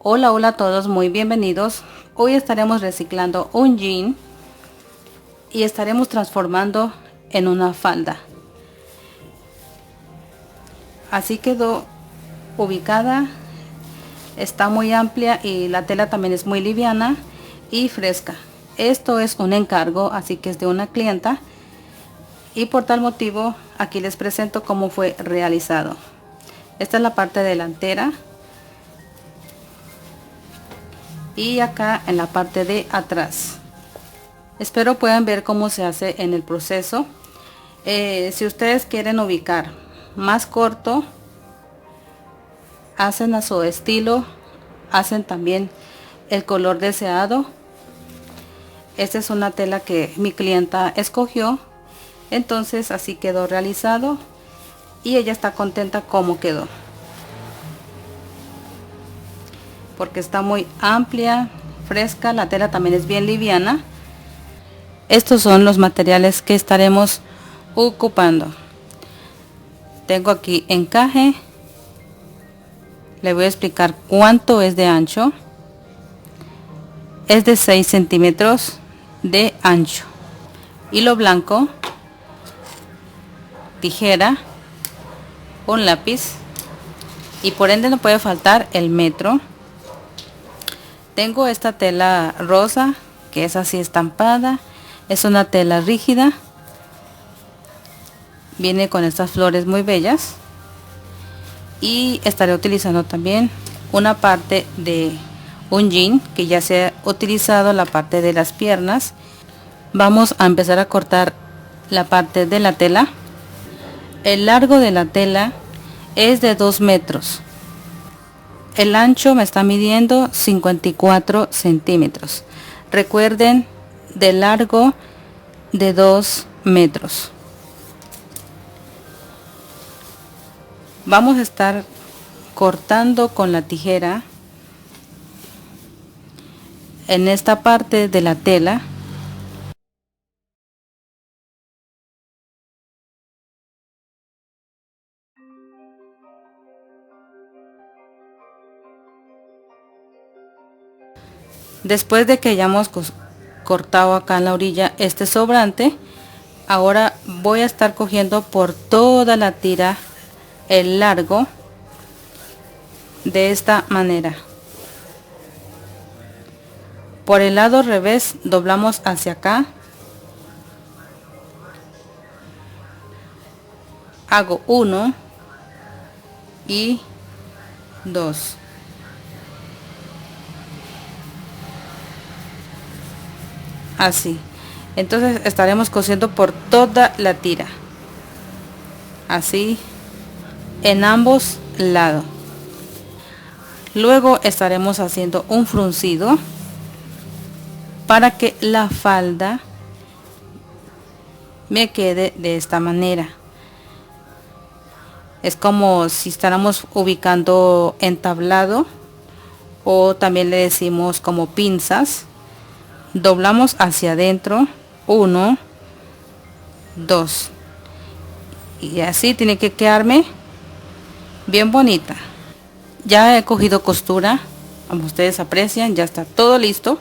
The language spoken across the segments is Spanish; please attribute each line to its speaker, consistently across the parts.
Speaker 1: Hola, hola a todos, muy bienvenidos. Hoy estaremos reciclando un jean y estaremos transformando en una falda. Así quedó ubicada, está muy amplia y la tela también es muy liviana y fresca. Esto es un encargo, así que es de una clienta y por tal motivo aquí les presento cómo fue realizado. Esta es la parte delantera. Y acá en la parte de atrás. Espero puedan ver cómo se hace en el proceso. Si ustedes quieren ubicar más corto, hacen a su estilo, hacen también el color deseado. Esta es una tela que mi clienta escogió, entonces así quedó realizado y ella está contenta como quedó, porque está muy amplia, fresca, la tela también es bien liviana. Estos son los materiales que estaremos ocupando. Tengo aquí encaje. Le voy a explicar cuánto es de ancho. Es de 6 centímetros de ancho. Hilo blanco, tijera, un lápiz y por ende no puede faltar el metro. Tengo esta tela rosa que es así estampada. Es una tela rígida. Viene con estas flores muy bellas. Y estaré utilizando también una parte de un jean que ya se ha utilizado la parte de las piernas. Vamos a empezar a cortar la parte de la tela. El largo de la tela es de 2 metros. El ancho me está midiendo 54 centímetros. Recuerden, de largo de 2 metros. Vamos a estar cortando con la tijera en esta parte de la tela. Después de que hayamos cortado acá en la orilla este sobrante, ahora voy a estar cogiendo por toda la tira el largo de esta manera. Por el lado revés doblamos hacia acá. Hago 1 y 2. Así. Entonces estaremos cosiendo por toda la tira. Así en ambos lados. Luego estaremos haciendo un fruncido para que la falda me quede de esta manera. Es como si estáramos ubicando entablado, o también le decimos como pinzas. Doblamos hacia adentro, 1, 2 y así tiene que quedarme bien bonita. Ya he cogido costura, como ustedes aprecian, ya está todo listo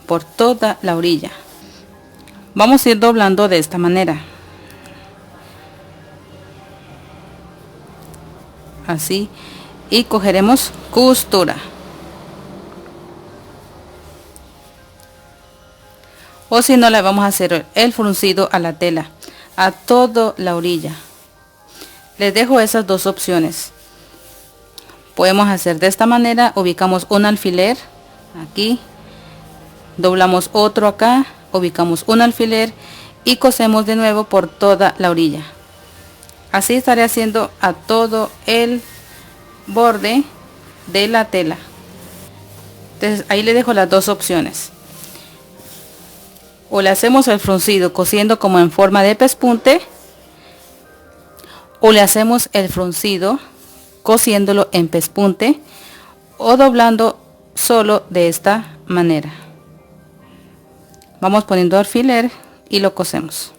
Speaker 1: por toda la orilla. Vamos a ir doblando de esta manera, así, y cogeremos costura, o si no, le vamos a hacer el fruncido a la tela, a toda la orilla. Les dejo esas dos opciones. Podemos hacer de esta manera, ubicamos un alfiler aquí, doblamos otro acá, ubicamos un alfiler y cosemos de nuevo por toda la orilla. Así estaré haciendo a todo el borde de la tela. Entonces ahí le dejo las dos opciones. O le hacemos el fruncido cosiendo como en forma de pespunte, o le hacemos el fruncido cosiéndolo en pespunte, o doblando solo de esta manera. Vamos poniendo alfiler y lo cosemos.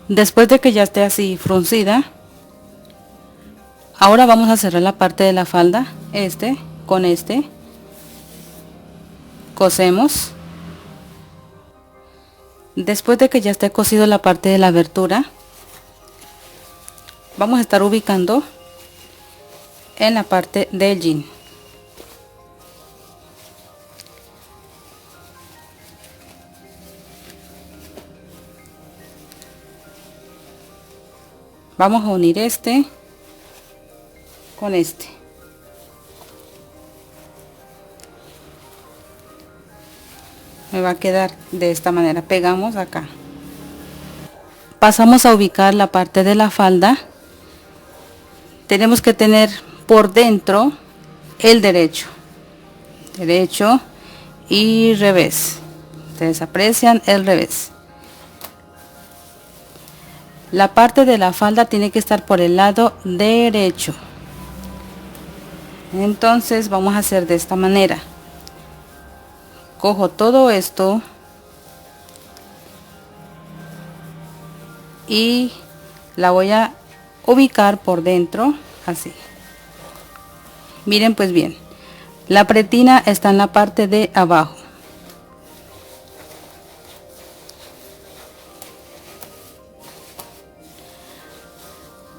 Speaker 1: Después de que ya esté así fruncida, ahora vamos a cerrar la parte de la falda, con cosemos. Después de que ya esté cosido la parte de la abertura, vamos a estar ubicando en la parte del jean. Vamos a unir con me va a quedar de esta manera. Pegamos acá, pasamos a ubicar la parte de la falda. Tenemos que tener por dentro el derecho y revés. Ustedes aprecian el revés. La parte de la falda tiene que estar por el lado derecho. Entonces vamos a hacer de esta manera. Cojo todo esto y la voy a ubicar por dentro, así. Miren pues bien, la pretina está en la parte de abajo.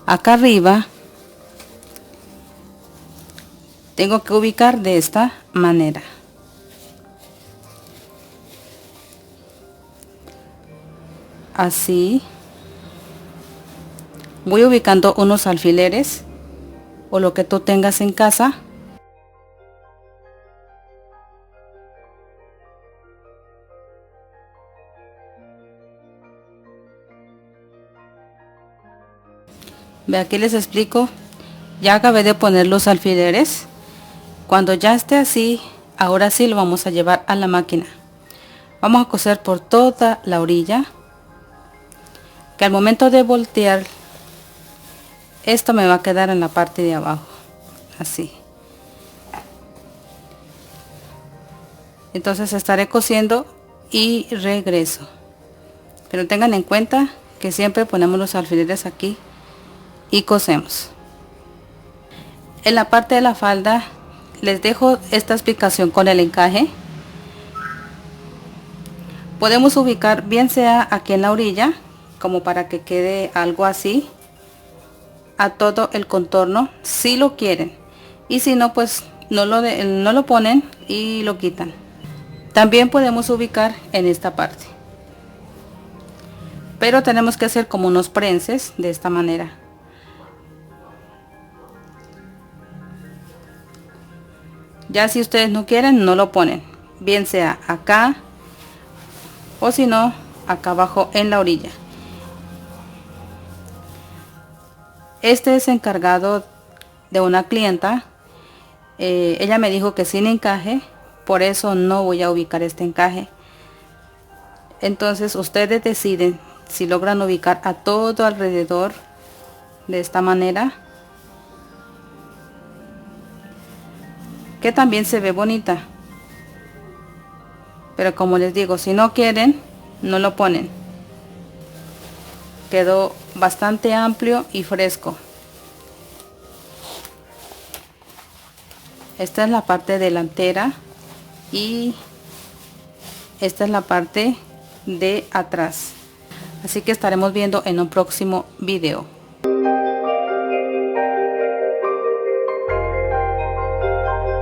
Speaker 1: Acá arriba tengo que ubicar de esta manera. Así. Voy ubicando unos alfileres o lo que tú tengas en casa. Ve, aquí les explico. Ya acabé de poner los alfileres. Cuando ya esté así, ahora sí lo vamos a llevar a la máquina. Vamos a coser por toda la orilla, que al momento de voltear esto me va a quedar en la parte de abajo, así. Entonces estaré cosiendo y regreso, pero tengan en cuenta que siempre ponemos los alfileres aquí y cosemos. En la parte de la falda les dejo esta explicación con el encaje. Podemos ubicar bien sea aquí en la orilla, como para que quede algo así, a todo el contorno, si lo quieren, y si no, pues no lo ponen y lo quitan. También podemos ubicar en esta parte, pero tenemos que hacer como unos prenses de esta manera. Ya si ustedes no quieren, no lo ponen, bien sea acá o si no, acá abajo en la orilla. Este es encargado de una clienta. Ella me dijo que sin encaje, por eso no voy a ubicar este encaje. Entonces ustedes deciden si logran ubicar a todo alrededor de esta manera, que también se ve bonita. Pero como les digo, si no quieren, no lo ponen. Quedó bastante amplio y fresco. Esta es la parte delantera y esta es la parte de atrás. Así que estaremos viendo en un próximo video.